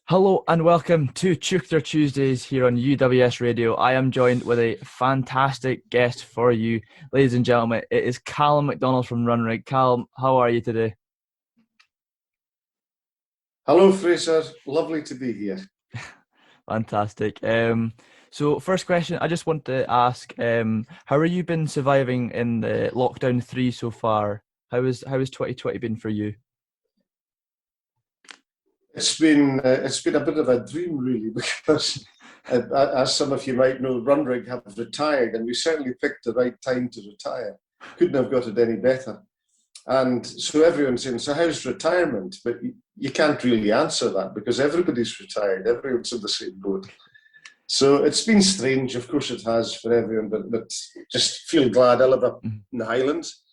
Hello and welcome to Tutor Tuesdays here on UWS Radio. I am joined with a fantastic guest for you, ladies and gentlemen. It is Calum MacDonald from Runrig. Calum, how are you today? Hello, Fraser. Lovely to be here. Fantastic. So first question, I just want to ask, how are you been surviving in the lockdown 3 so far? How has 2020 been for you? It's been a bit of a dream, really, because as some of you might know, Runrig have retired, and we certainly picked the right time to retire. Couldn't have got it any better. And so everyone's saying, "So how's retirement?" But you can't really answer that because everybody's retired. Everyone's in the same boat. So it's been strange, of course it has for everyone, but just feel glad. I live up in the Highlands.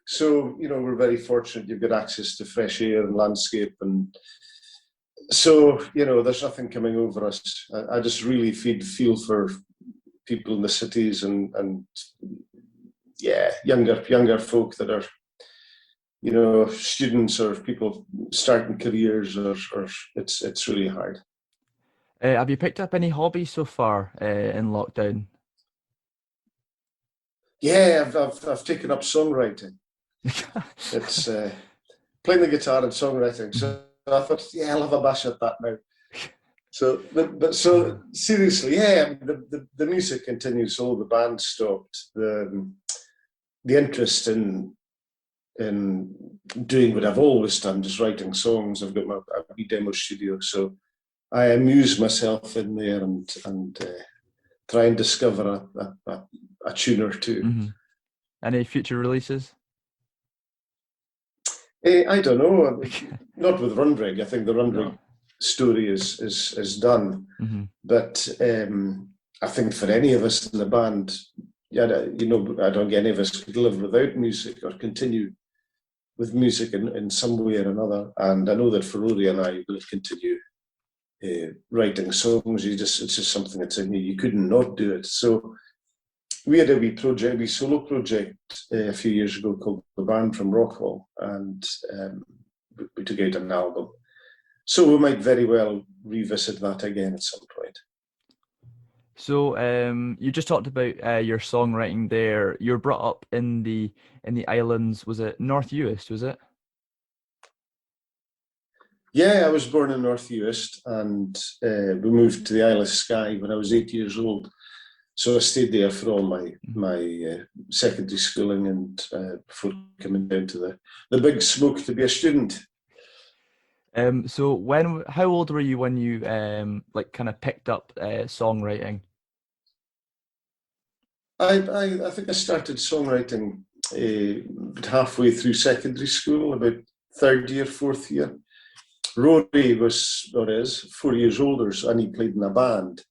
So, we're very fortunate you've got access to fresh air and landscape. And so, there's nothing coming over us. I just really feel for people in the cities and yeah, younger folk that are, students or people starting careers, or it's really hard. Have you picked up any hobbies so far in lockdown? Yeah, I've taken up songwriting. It's playing the guitar and songwriting. So I thought, yeah, I'll have a bash at that now. So, but seriously, yeah, I mean, the music continues. All the band stopped. The interest in doing what I've always done, just writing songs. I've got my wee demo studio, so I amuse myself in there and try and discover a tune or two. Mm-hmm. Any future releases? I don't know. Not with Runrig. I think the Runrig story is done. Mm-hmm. But I think for any of us in the band, yeah, I don't think any of us could live without music or continue with music in some way or another. And I know that for Rory and I will continue writing songs. It's just something that's in you. You couldn't not do it. So we had a wee solo project a few years ago called The Band from Rockwell, and we took out an album. So we might very well revisit that again at some point. So you just talked about your songwriting there. You were brought up in the islands. Was it North Uist, was it? Yeah, I was born in North Uist, and we moved to the Isle of Skye when I was 8 years old. So I stayed there for all my secondary schooling and before coming down to the big smoke to be a student. So how old were you when you like kind of picked up songwriting? I think I started songwriting halfway through secondary school, about third year, fourth year. Rory was, or is, 4 years older, and he played in a band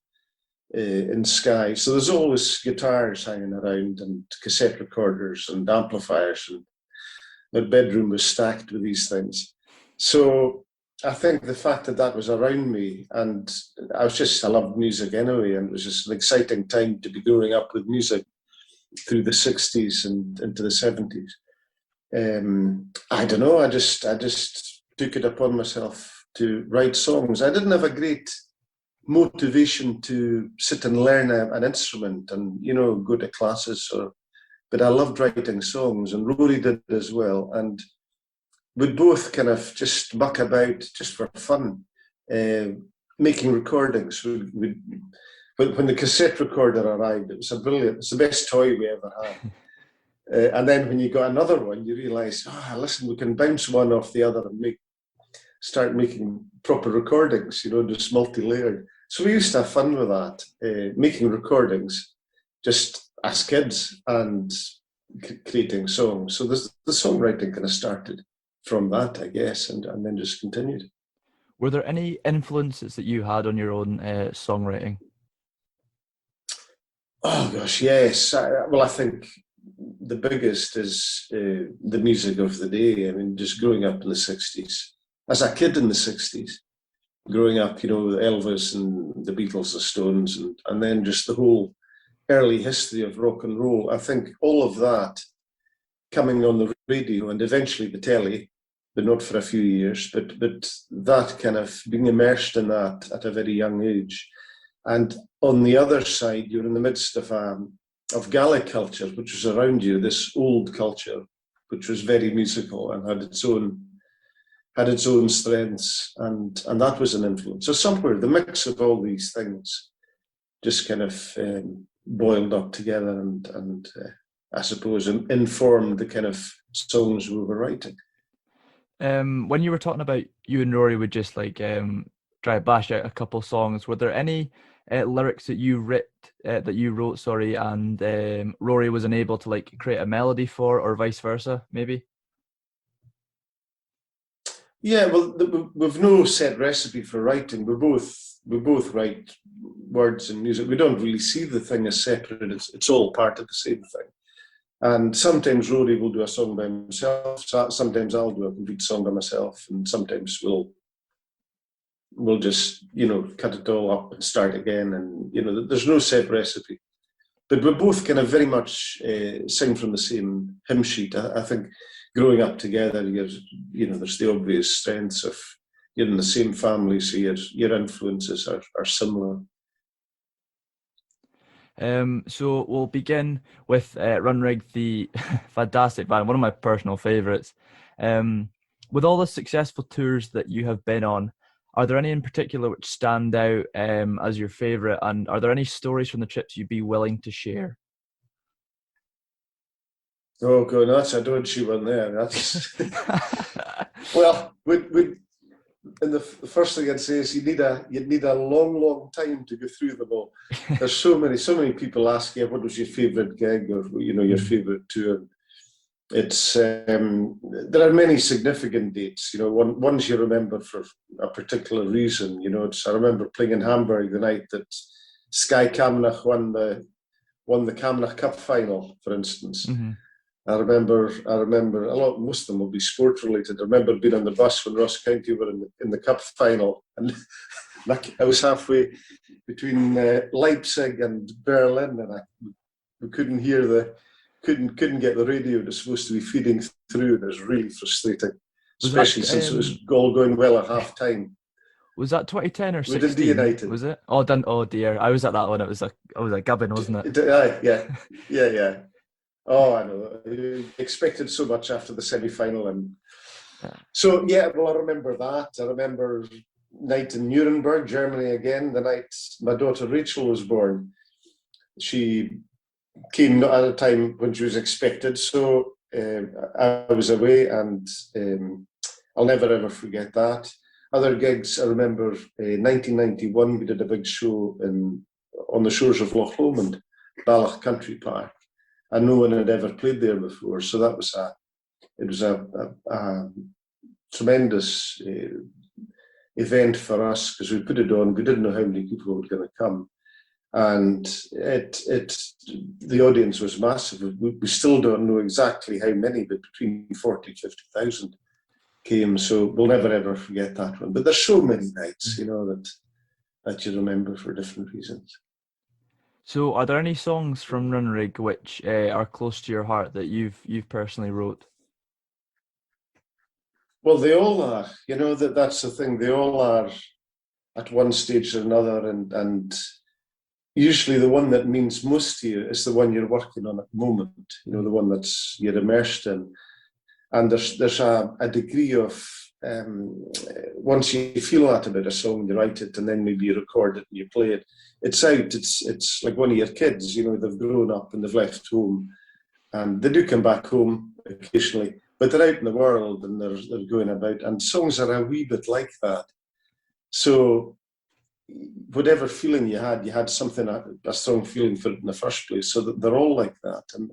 in Skye. So there's always guitars hanging around and cassette recorders and amplifiers, and my bedroom was stacked with these things. So I think the fact that was around me, and I loved music anyway, and it was just an exciting time to be growing up with music through the 60s and into the 70s. I don't know, I just took it upon myself to write songs. I didn't have a great motivation to sit and learn an instrument and go to classes, but I loved writing songs, and Rory did as well, and we'd both kind of just muck about just for fun, making recordings. When the cassette recorder arrived, it's the best toy we ever had. And then when you got another one, you realise, listen, we can bounce one off the other and start making proper recordings, just multi-layered. So we used to have fun with that, making recordings, just as kids, and creating songs. So the songwriting kind of started from that, I guess, and then just continued. Were there any influences that you had on your own songwriting? Oh gosh, yes. I think the biggest is the music of the day. I mean, just growing up in the 60s, as a kid in the 60s, growing up, with Elvis and the Beatles, the Stones, and then just the whole early history of rock and roll. I think all of that coming on the radio and eventually the telly, but not for a few years. But that kind of being immersed in that at a very young age. And on the other side, you're in the midst of Gaelic culture, which was around you, this old culture, which was very musical and had its own strengths, and that was an influence. So somewhere the mix of all these things just kind of boiled up together, and I suppose informed the kind of songs we were writing. When you were talking about you and Rory would just like try to bash out a couple songs, were there any lyrics that you wrote, and Rory was unable to like create a melody for, or vice versa, maybe? Yeah, well, we've no set recipe for writing. We both write words and music. We don't really see the thing as separate. It's all part of the same thing. And sometimes Rory will do a song by himself. Sometimes I'll do a complete song by myself, and sometimes we'll just, cut it all up and start again. And, there's no set recipe. But we both kind of very much sing from the same hymn sheet. I think growing up together, there's the obvious strengths of you're in the same family, so your influences are similar. So we'll begin with Runrig, the fantastic band, one of my personal favourites. With all the successful tours that you have been on, are there any in particular which stand out as your favourite, and are there any stories from the trips you'd be willing to share? Oh God, that's a dodgy one there. That's well, and the first thing I'd say is you'd need a long time to go through them all. There's so many people ask you what was your favourite gig, or your favourite tour. It's there are many significant dates. Ones you remember for a particular reason. I remember playing in Hamburg the night that Sky Camnach won the Camnach Cup final, for instance. Mm-hmm. I remember most of them will be sport related. I remember being on the bus when Ross County were in the cup final, and I was halfway between Leipzig and Berlin, and we couldn't couldn't get the radio it was supposed to be feeding through. It was really frustrating, especially since it was all going well at half time. Was that 2010 or 16? We did United. Was it? Oh dear, I was at that one. It was a gubbin, wasn't it? Yeah. Oh, I know. I expected so much after the semi-final, and so I remember that. I remember night in Nuremberg, Germany again. The night my daughter Rachel was born. She came at a time when she was expected, so I was away, and I'll never ever forget that. Other gigs, I remember 1991, we did a big show on the shores of Loch Lomond, Ballach Country Park. And no one had ever played there before, so that was a tremendous event for us, because we put it on. We didn't know how many people were going to come, and the audience was massive. We still don't know exactly how many, but between 40,000 and 50,000 came. So we'll never ever forget that one. But there's so many nights, that you remember for different reasons. So, are there any songs from Runrig which are close to your heart that you've personally wrote? Well, they all are. That's the thing. They all are at one stage or another, and usually the one that means most to you is the one you're working on at the moment. The one that's you're immersed in, and there's a degree of once you feel that about a song, you write it, and then maybe you record it and you play it. It's out. It's like one of your kids. They've grown up and they've left home, and they do come back home occasionally, but they're out in the world and they're going about. And songs are a wee bit like that. So whatever feeling you had something, a strong feeling for it in the first place. So that they're all like that. And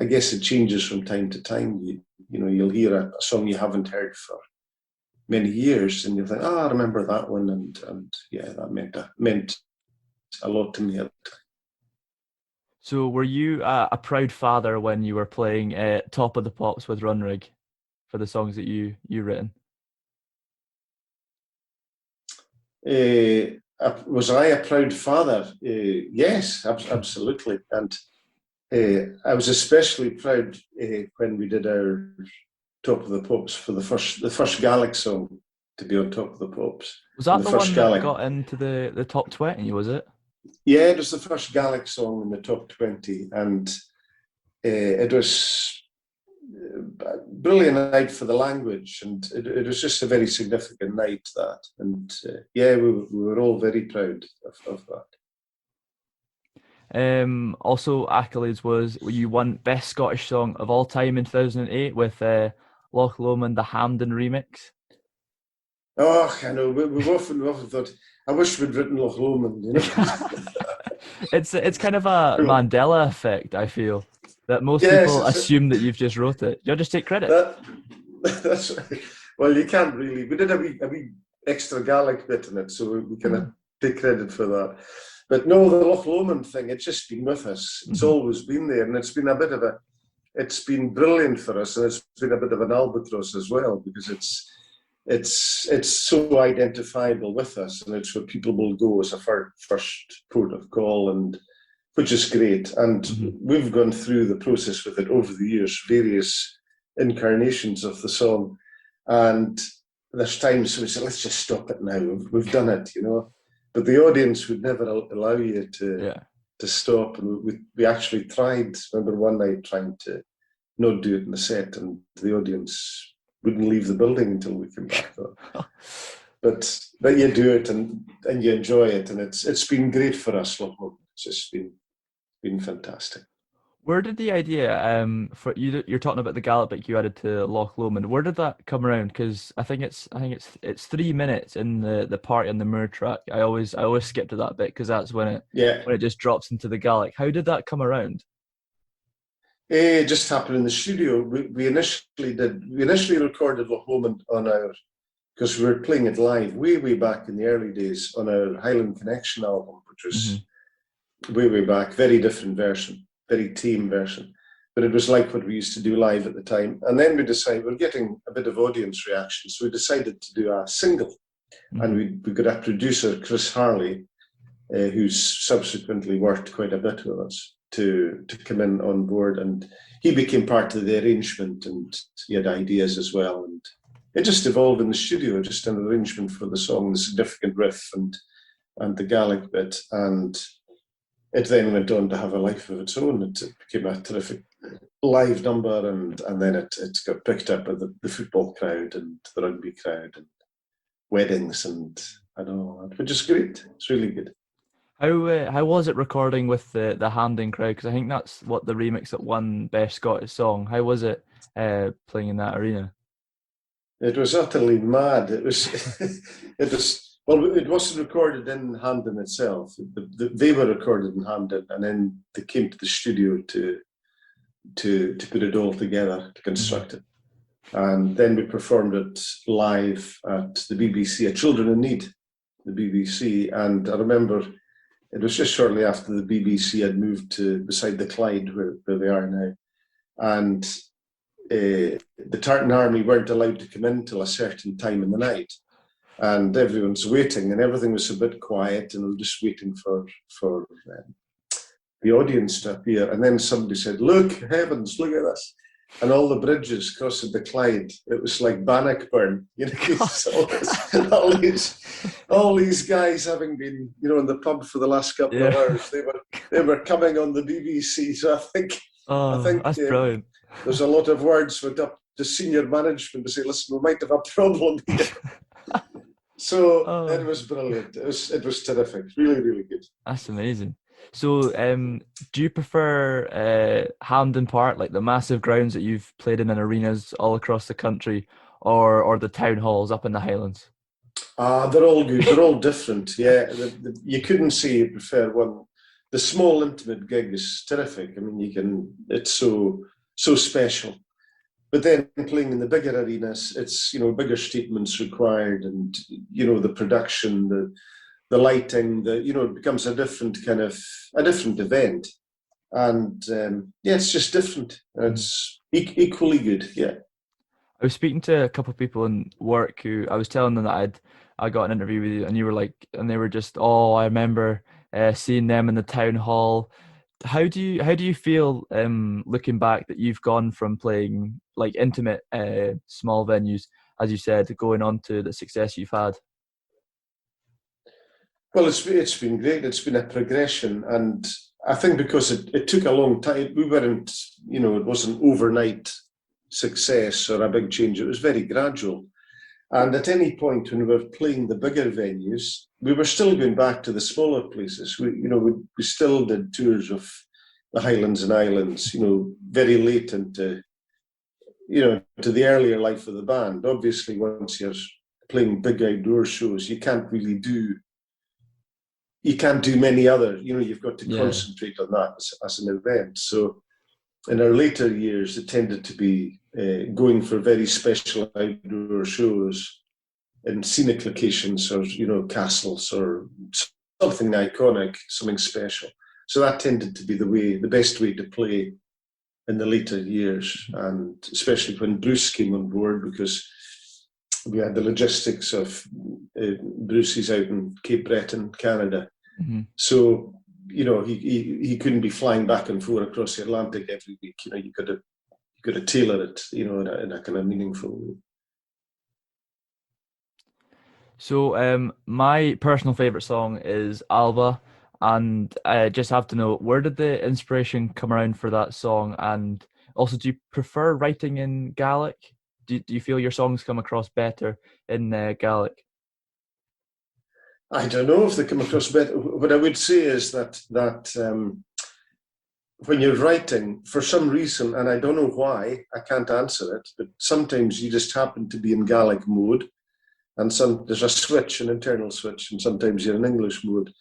I guess it changes from time to time. You'll hear a song you haven't heard for many years, and you'll think, I remember that one, and yeah, that meant a lot to me at the time. So were you a proud father when you were playing Top of the Pops with Runrig for the songs that you written? Was I a proud father? Yes, absolutely. And I was especially proud when we did our Top of the Pops for the first Gaelic song to be on Top of the Pops. Was And that the the first one that Gaelic, got into the top 20, was it? yeah, it was the first Gaelic song in the top 20, and it was a brilliant night for the language, and it was just a very significant night, that, and yeah, we were all very proud of that. Also, accolades was you won Best Scottish Song of All Time in 2008 with Loch Lomond, the Hamden remix. Oh, I know, we've often thought, I wish we'd written Loch Lomond, you know. It's kind of a Mandela effect, I feel, that most Yes, people assume that you've just wrote it. You'll just take credit. That's right. Well, you can't really. We did a wee extra Gaelic bit in it, so we can take credit for that. But no, the Loch Lomond thing, it's just been with us. It's always been there, and it's been it's been brilliant for us, and it's been a bit of an albatross as well, because it's so identifiable with us, and it's where people will go as a first port of call, and which is great. And we've gone through the process with it over the years, various incarnations of the song, and there's times we say, let's just stop it now. We've done it, you know. But the audience would never allow you to stop, and we actually tried. Remember one night trying to not do it in the set, and the audience wouldn't leave the building until we came back. But you do it, and you enjoy it, and it's been great for us. It's just been fantastic. Where did the idea for you're talking about the Gallup that you added to Loch Lomond? Where did that come around? Because I think it's 3 minutes in the party on the Moor track. I always skip to that bit because that's when it just drops into the Gaelic. How did that come around? It just happened in the studio. We initially recorded Loch Lomond because we were playing it live way back in the early days on our Highland Connection album, which was way back, very different version. Very tame version, but it was like what we used to do live at the time. And then we decided we're getting a bit of audience reaction, so we decided to do a single. And we got a producer, Chris Harley, who's subsequently worked quite a bit with us, to come in on board, and he became part of the arrangement, and he had ideas as well. And it just evolved in the studio, just an arrangement for the song, the significant riff and the Gaelic bit, and it then went on to have a life of its own. It became a terrific live number, and then it got picked up by the football crowd and the rugby crowd and weddings, and I don't know, which is great. It's really good. How was it recording with the Hamden crowd? Because I think that's what the remix that won Best Scottish Song. How was it playing in that arena? It was utterly mad. It was. Well, it wasn't recorded in Hamden itself. They were recorded in Hamden, and then they came to the studio to put it all together, to construct it. And then we performed it live at the BBC, at Children in Need, the BBC. And I remember it was just shortly after the BBC had moved to beside the Clyde, where they are now. And the Tartan Army weren't allowed to come in till a certain time in the night. And everyone's waiting, and everything was a bit quiet, and we were just waiting for the audience to appear. And then somebody said, "Look, heavens, look at this!" And all the bridges crossing the Clyde, it was like Bannockburn, you know, all these guys having been, you know, in the pub for the last couple of hours. They were coming on the BBC. So I think that's brilliant. There's a lot of words went up to senior management to say, "Listen, we might have a problem here." So it was brilliant. It was terrific. Really, really good. That's amazing. So, do you prefer Hamden Park, like the massive grounds that you've played in arenas all across the country, or the town halls up in the Highlands? They're all good. They're all different. Yeah, you couldn't say you prefer one. The small, intimate gig is terrific. I mean, it's so special. But then playing in the bigger arenas, it's, you know, bigger statements required, and, you know, the production, the lighting, it becomes a different event. And it's just different. It's equally good, yeah. I was speaking to a couple of people in work who I was telling them that I got an interview with you, and you were like, and they were just, I remember seeing them in the town hall How do you feel looking back that you've gone from playing like intimate small venues, as you said, going on to the success you've had? Well, it's been great. It's been a progression, and I think because it took a long time, we weren't, it wasn't overnight success or a big change. It was very gradual. And at any point when we were playing the bigger venues, we were still going back to the smaller places. We still did tours of the Highlands and Islands, very late into, to the earlier life of the band. Obviously, once you're playing big outdoor shows, you can't do many other, you've got to concentrate on that as an event. So in our later years, it tended to be going for very special outdoor shows in scenic locations, or castles, or something iconic, something special. So that tended to be the best way to play in the later years, and especially when Bruce came on board, because we had the logistics of Bruce's out in Cape Breton, Canada. Mm-hmm. So he couldn't be flying back and forth across the Atlantic every week. You got to tailor it, in a kind of meaningful way. So my personal favorite song is Alba, and I just have to know, where did the inspiration come around for that song? And also, do you prefer writing in Gaelic? Do you feel your songs come across better in Gaelic? I don't know if they come across better. What I would say is that when you're writing, for some reason, and I don't know why, I can't answer it, but sometimes you just happen to be in Gaelic mode, and there's a switch, an internal switch, and sometimes you're in English mode.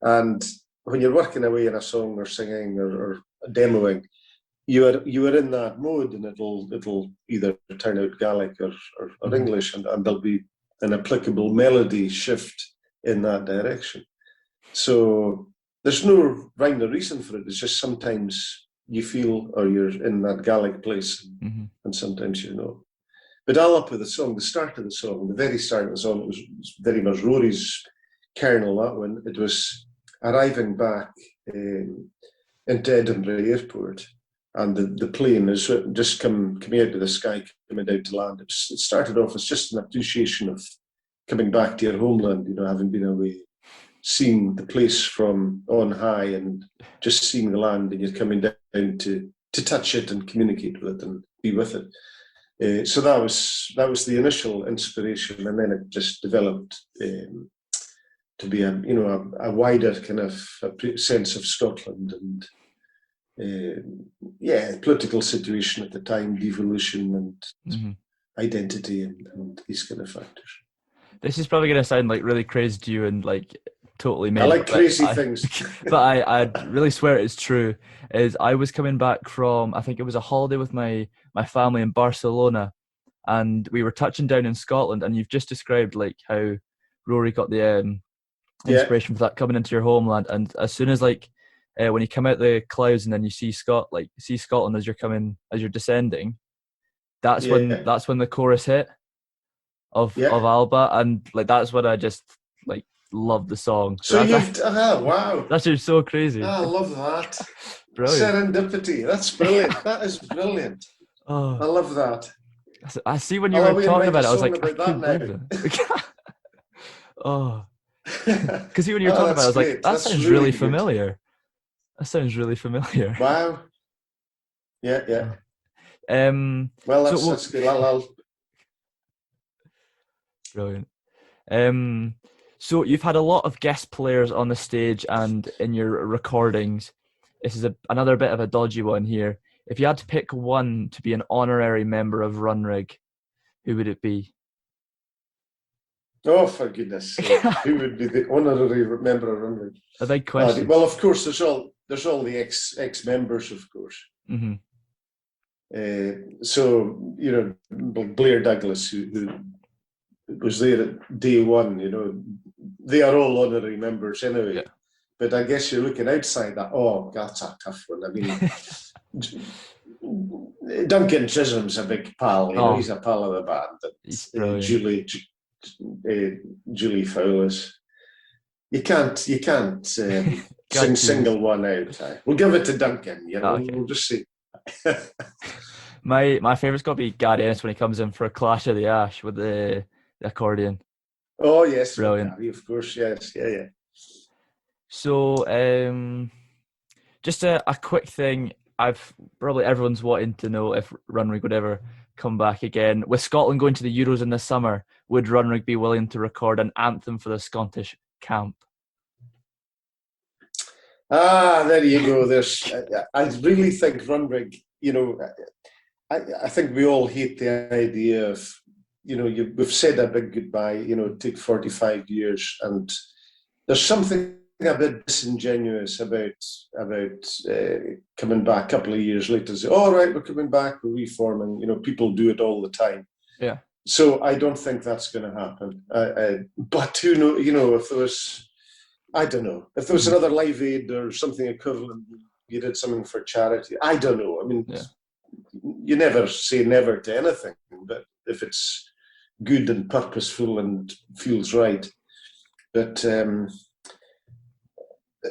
And when you're working away in a song or singing or demoing, you are in that mode, and it'll either turn out Gaelic or English, and there'll be an applicable melody shift in that direction. So there's no rhyme or reason for it. It's just sometimes you feel, or you're in that Gaelic place, and sometimes you're not. But Alba, the song, the start of the song, the very start of the song, it was very much Rory's kernel, that one. It was arriving back into Edinburgh Airport, and the plane is just coming out of the sky, coming down to land. It started off as just an appreciation of coming back to your homeland, having been away, seeing the place from on high, and just seeing the land, and you're coming down to touch it and communicate with it and be with it. So that was the initial inspiration, and then it just developed to be a wider kind of sense of Scotland and political situation at the time, devolution and identity and these kind of factors. This is probably going to sound like really crazy to you and like totally made I up, like crazy things. But I really swear it's true. Is I was coming back from, I think it was a holiday with my family in Barcelona, and we were touching down in Scotland, and you've just described like how Rory got the inspiration for that coming into your homeland. And as soon as when you come out the clouds and then you see Scotland as you're descending, that's when the chorus hit of Alba, and like that's when I just like love the song. So wow, that's just so crazy. I love that. Brilliant. Serendipity. That's brilliant. That is brilliant. Oh, I love that. I see when you were talking about it, I was like, I can't believe it. Oh, because see when you were talking about it, I was like, that sounds really familiar. That sounds really familiar. Wow. Yeah. Well, that's good. Brilliant. So you've had a lot of guest players on the stage and in your recordings. This is another bit of a dodgy one here. If you had to pick one to be an honorary member of Runrig, who would it be? Oh, for goodness sake. Who would be the honorary member of Runrig? A big question. Well, of course, there's all the ex-members, of course. So, Blair Douglas, who was there at day one, they are all honorary members anyway. Yeah. But I guess you're looking outside that. Oh, that's a tough one. I mean, Duncan Chisholm's a big pal. He's a pal of the band. Julie Fowlis. You can't sing Jesus. single one out. We'll give it to Duncan. You know, Okay. we'll just see. My favourite's got to be Gary Ennis when he comes in for a Clash of the Ash with the accordion. Oh yes, Brilliant. Gary, of course, yes, yeah. So, just a quick thing. I've probably everyone's wanting to know if Runrig would ever come back again. With Scotland going to the Euros in the summer, would Runrig be willing to record an anthem for the Scottish camp? There you go. I really think Runrig. You know, I think we all hate the idea of, you know, we've said a big goodbye. You know, it took 45 years, and there's something a bit disingenuous about coming back a couple of years later and say, "All right, we're coming back, we're reforming." You know, people do it all the time. Yeah. So I don't think that's going to happen. But who know? You know, if there was, I don't know, if there was another Live Aid or something equivalent, you did something for charity. I don't know. I mean, you never say never to anything, but if it's good and purposeful and feels right. But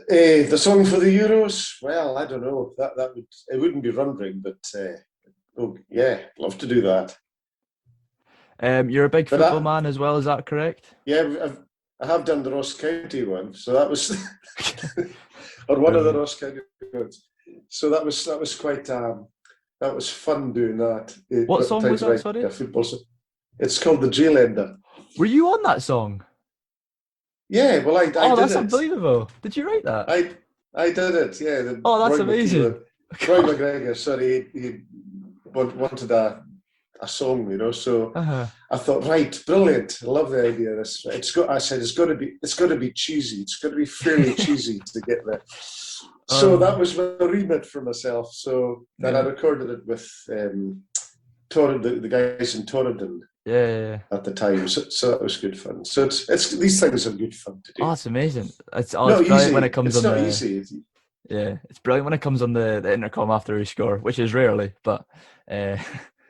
the song for the Euros, well, I don't know. It wouldn't be Runrig, but love to do that. You're a big football man as well, is that correct? Yeah, I have done the Ross County one, so that was, or one of the Ross County ones. So that was quite that was fun doing that. What song was that? Sorry, football song. It's called The Jail Ender. Were you on that song? Yeah, well, I did it. That's unbelievable. Did you write that? I did it, yeah. That's amazing. Roy McGregor, sorry, he wanted a song, you know, so I thought, right, brilliant. I love the idea of this. It's got to be cheesy. It's got to be fairly cheesy to get there. So that was my remit for myself. So then I recorded it with the guys in Torridon. Yeah. At the time, so that was good fun. So it's these things are good fun to do. Oh, it's amazing. It's brilliant easy. When it comes it's on not easy. Yeah, it's brilliant when it comes on the intercom after we score, which is rarely, but you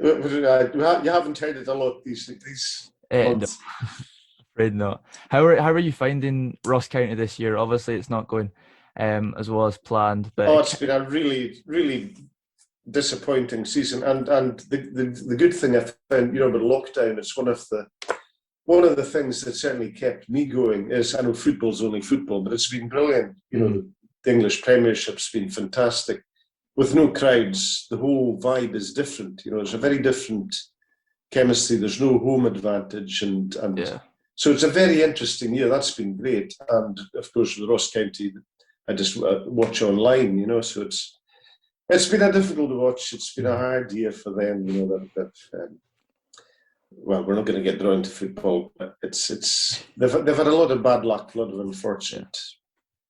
haven't heard it a lot these months. No, afraid not. How are you finding Ross County this year? Obviously, it's not going as well as planned, but it's been a really, really disappointing season. And the good thing I found, you know, about lockdown, it's one of the things that certainly kept me going is, I know football's only football, but it's been brilliant. You know, the English Premiership's been fantastic. With no crowds, the whole vibe is different. You know, there's a very different chemistry. There's no home advantage, and so it's a very interesting year. That's been great. And of course, with Ross County, I just watch online. You know, so it's been a difficult to watch. It's been a hard year for them. You know well, we're not going to get drawn to football, but they've had a lot of bad luck, a lot of unfortunate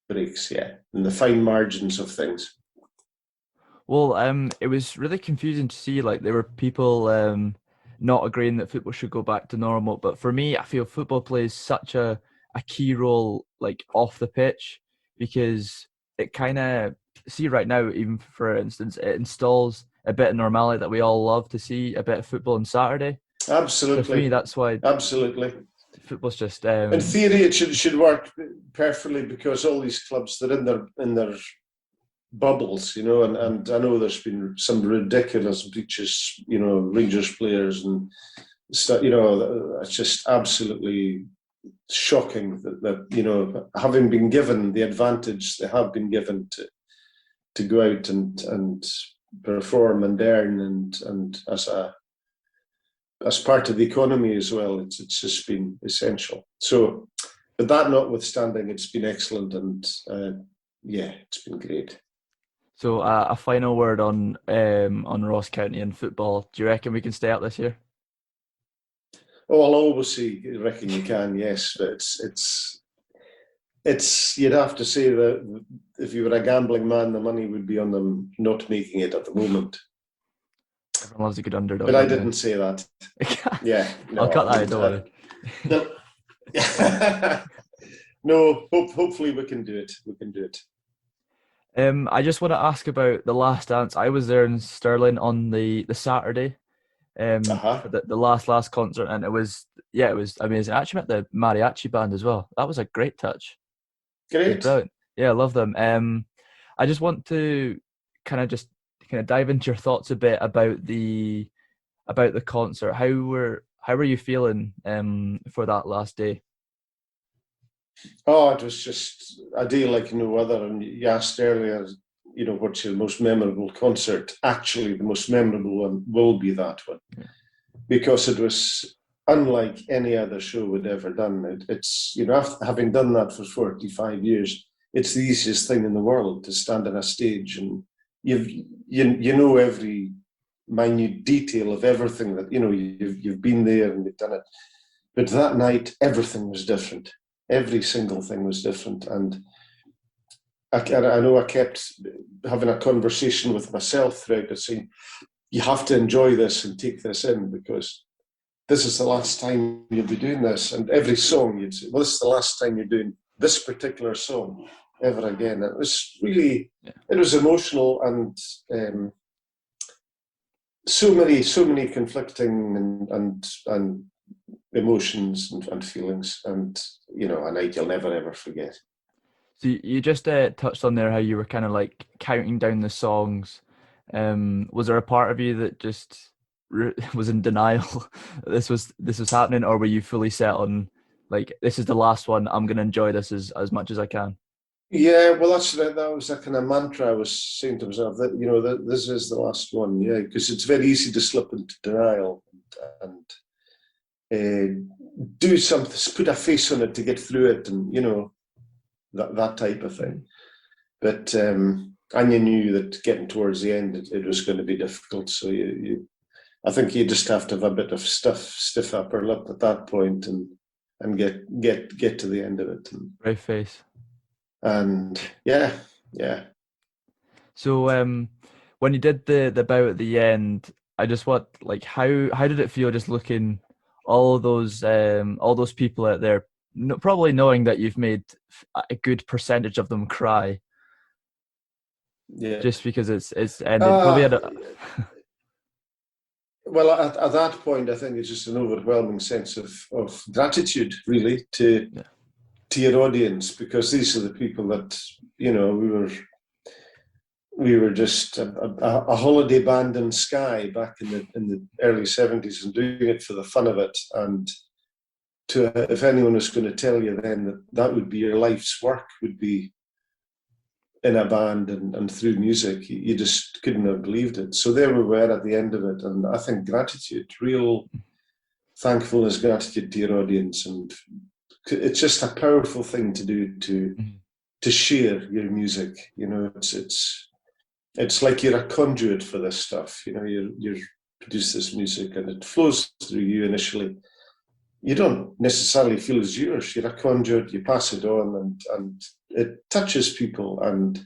breaks, and the fine margins of things. Well, it was really confusing to see. Like, there were people not agreeing that football should go back to normal, but for me, I feel football plays such a key role, like, off the pitch, because it kind of, see right now, even for instance, it installs a bit of normality that we all love to see, a bit of football on Saturday. Absolutely. So for me, that's why. Absolutely. Football's just. In theory, it should work perfectly, because all these clubs, they're in their bubbles, you know, and I know there's been some ridiculous breaches, you know, Rangers players and stuff, you know, it's just absolutely shocking that you know, having been given the advantage they have been given to go out and perform and earn and as part of the economy as well, it's just been essential. So, but that notwithstanding, it's been excellent, and it's been great. So a final word on Ross County and football. Do you reckon we can stay up this year? Oh, I'll always say, I reckon you can, yes. But it's you'd have to say that if you were a gambling man, the money would be on them not making it at the moment. Everyone loves a good underdog. But I didn't say that. Yeah. No, I'll cut that out, don't worry. No, hopefully we can do it. We can do it. I just want to ask about the Last Dance. I was there in Stirling on the Saturday, for the last concert, and it was amazing. I actually met the mariachi band as well. That was a great touch. Great. Brilliant. Yeah, I love them. I just want to kind of dive into your thoughts a bit about the concert. How were you feeling for that last day? Oh, it was just a day like no other. And you asked earlier, what's your most memorable concert? Actually, the most memorable one will be that one Yeah. because it was unlike any other show we'd ever done. It's, after having done that for 45 years, it's the easiest thing in the world to stand on a stage and you know every minute detail of everything that, you've been there and you've done it. But that night, everything was different. Every single thing was different. And I know I kept having a conversation with myself throughout the saying, you have to enjoy this and take this in because this is the last time you'll be doing this. And every song you'd say, well, this is the last time you're doing this particular song ever again. It was really, it was emotional and so many conflicting and emotions and feelings, and a night you'll never ever forget. So you just touched on there how you were kind of like counting down the songs. Was there a part of you that just was in denial that this was happening, or were you fully set on like this is the last one? I'm gonna enjoy this as much as I can. Yeah, well, that was a kind of mantra I was saying to myself that that this is the last one. Yeah, because it's very easy to slip into denial and do something, put a face on it to get through it, and that type of thing. But and you knew that getting towards the end, it was going to be difficult. So I think you just have to have a bit of stiff upper lip at that point, and get to the end of it. Brave face. And yeah. So when you did the bow at the end, I just want like how did it feel just looking all those people out there, probably knowing that you've made a good percentage of them cry Yeah. just because it's ended. Probably had a Well, at that point, I think it's just an overwhelming sense of gratitude, really, to your audience, because these are the people that we were just a holiday band in Skye back in the early '70s and doing it for the fun of it. And if anyone was going to tell you then that would be your life's work, would be in a band and through music, you just couldn't have believed it. So there we were at the end of it, and I think gratitude, real thankfulness, gratitude to your audience, and it's just a powerful thing to do to share your music. It's like you're a conduit for this stuff. You produce this music and it flows through you initially. You don't necessarily feel it's yours. You're a conduit, you pass it on, and it touches people and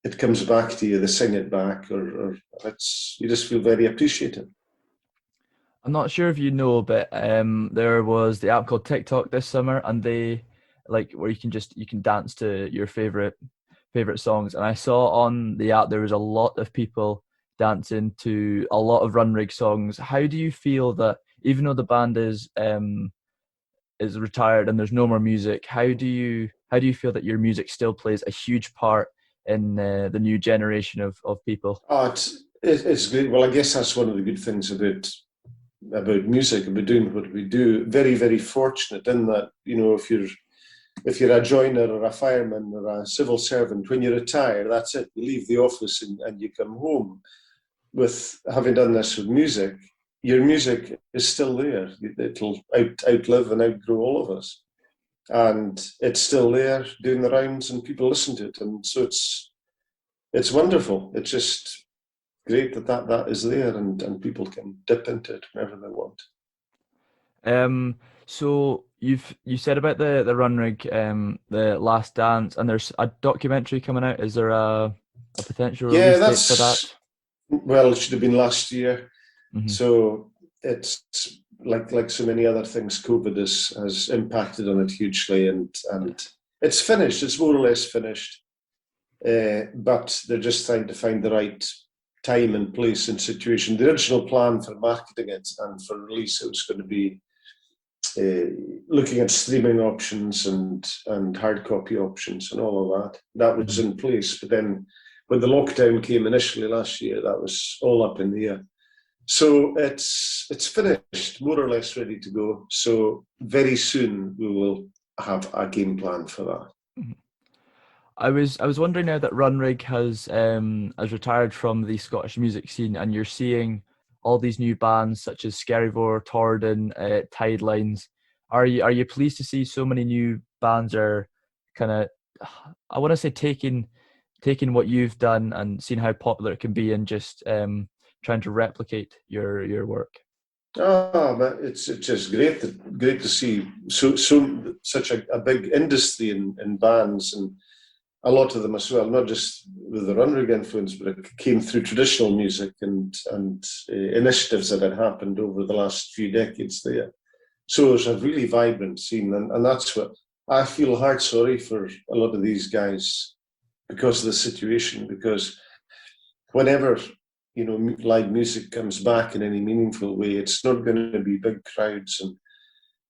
it comes back to you, they sing it back, or you just feel very appreciated. I'm not sure if you know, but there was the app called TikTok this summer, and they like where you can dance to your favorite songs. And I saw on the app there was a lot of people dancing to a lot of Runrig songs. How do you feel that even though the band is retired and there's no more music, how do you feel that your music still plays a huge part in the new generation of people? Oh, it's great. Well, I guess that's one of the good things about music, about doing what we do. Very, very fortunate in that, if you're a joiner or a fireman or a civil servant, when you retire, that's it. You leave the office and you come home. With having done this with music, your music is still there. It'll outlive and outgrow all of us. And it's still there doing the rounds and people listen to it. And so it's wonderful. It's just great that is there and people can dip into it whenever they want. So you said about the Runrig, the Last Dance, and there's a documentary coming out. Is there a potential Yeah, release date for that? well, it should have been last year. Mm-hmm. So it's like so many other things, COVID has impacted on it hugely, and it's finished. It's more or less finished, but they're just trying to find the right time and place and situation. The original plan for marketing it and for release, it was going to be looking at streaming options and hard copy options and all of that. That was in place. But then when the lockdown came initially last year, that was all up in the air. So it's finished, more or less ready to go. So very soon we will have a game plan for that. I was wondering now that Runrig has retired from the Scottish music scene, and you're seeing all these new bands such as Skerryvore, Torden, Tidelines. Are you pleased to see so many new bands are kind of, I want to say, taking what you've done and seeing how popular it can be, and just trying to replicate your work? But it's just great to see such a big industry in bands, and a lot of them as well, not just with the Runrig influence, but it came through traditional music and initiatives that had happened over the last few decades there. So it's a really vibrant scene, and that's what I feel hard sorry for a lot of these guys because of the situation, because whenever live music comes back in any meaningful way, it's not going to be big crowds, and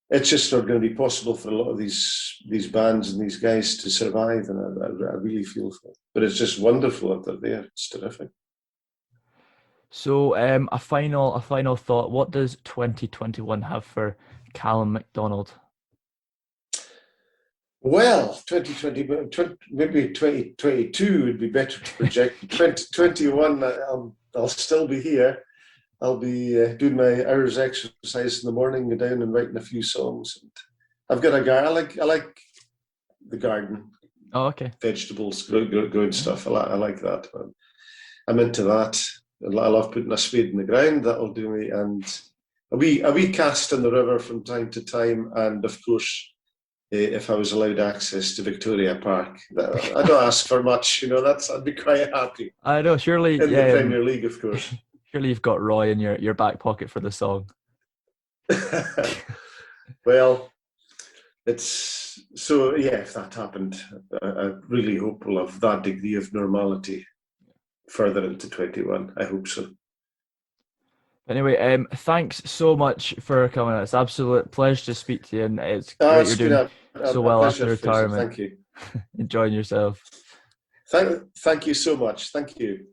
it's just not going to be possible for a lot of these bands and these guys to survive. And I really feel for it. But it's just wonderful that they're there. It's terrific. So a final thought. What does 2021 have for Calum MacDonald? Well, 2020, maybe 2022 would be better to project. 2021, I'll still be here. I'll be doing my hours exercise in the morning, go down and writing a few songs. And I've got a garden. I like the garden. Oh, okay. Vegetables, growing stuff. I like that. I'm into that. I love putting a spade in the ground. That'll do me. And a wee cast in the river from time to time. And of course, if I was allowed access to Victoria Park, I don't ask for much. I'd be quite happy. I know. Surely in the Premier League, of course. Surely you've got Roy in your back pocket for the song. Well, it's so, yeah, if that happened, I really hope we'll have that degree of normality further into 21. I hope so. Anyway, thanks so much for coming. It's an absolute pleasure to speak to you, and it's great you're doing so well after retirement. Thank you. Enjoying yourself. Thank you so much. Thank you.